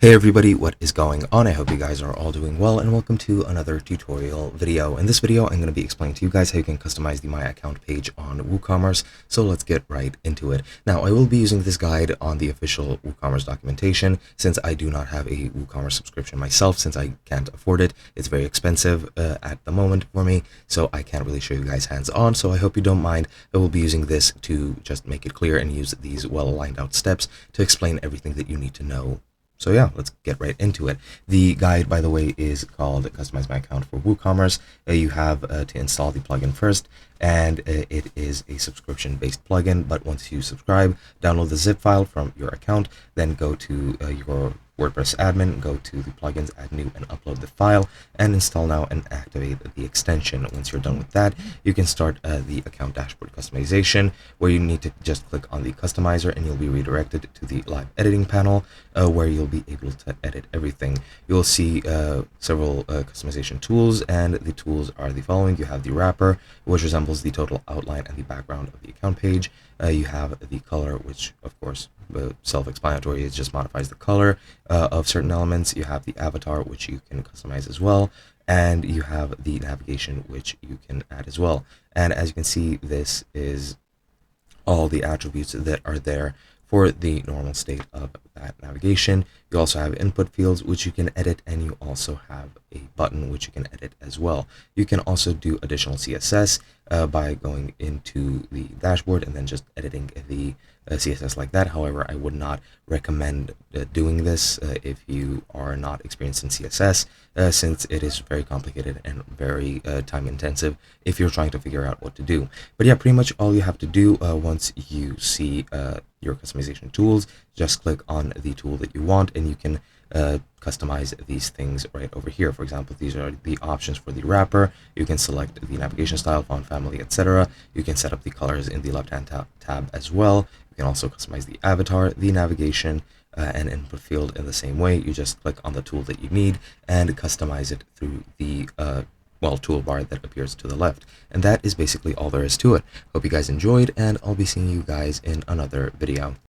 Hey everybody, what is going on? I hope you guys are all doing well, and welcome to another tutorial video. In this video, I'm going to be explaining to you guys how you can customize the My Account page on WooCommerce, so let's get right into it. Now, I will be using this guide on the official WooCommerce documentation, since I do not have a WooCommerce subscription myself, since I can't afford it. It's very expensive at the moment for me, so I can't really show you guys hands-on, so I hope you don't mind. I will be using this to just make it clear and use these well-lined out steps to explain everything that you need to know. So yeah, let's get right into it. The guide, by the way, is called Customize My Account for WooCommerce. You have to install the plugin first, and it is a subscription-based plugin. But once you subscribe, download the zip file from your account, then go to your WordPress admin, go to the plugins, add new, and upload the file, and install now and activate the extension. Once you're done with that, you can start the account dashboard customization, where you need to just click on the customizer and you'll be redirected to the live editing panel, where you'll be able to edit everything. You'll see several customization tools, and the tools are the following. You have the wrapper, which resembles the total outline and the background of the account page. You have the color, which of course self-explanatory, it just modifies the color of certain elements. You have the avatar, which you can customize as well, and you have the navigation, which you can add as well. And as you can see, this is all the attributes that are there for the normal state of that navigation. You also have input fields, which you can edit, and you also have a button which you can edit as well. You can also do additional CSS by going into the dashboard and then just editing the CSS like that. However, I would not recommend doing this if you are not experienced in CSS, since it is very complicated and very time intensive if you're trying to figure out what to do. But yeah, pretty much all you have to do once you see your customization tools, just click on the tool that you want, and you can customize these things right over here. For example, these are the options for the wrapper. You can select the navigation style, font family, etc. You can set up the colors in the left-hand tab as well. You can also customize the avatar, the navigation, and input field in the same way. You just click on the tool that you need and customize it through the toolbar that appears to the left. And that is basically all there is to it. Hope you guys enjoyed, and I'll be seeing you guys in another video.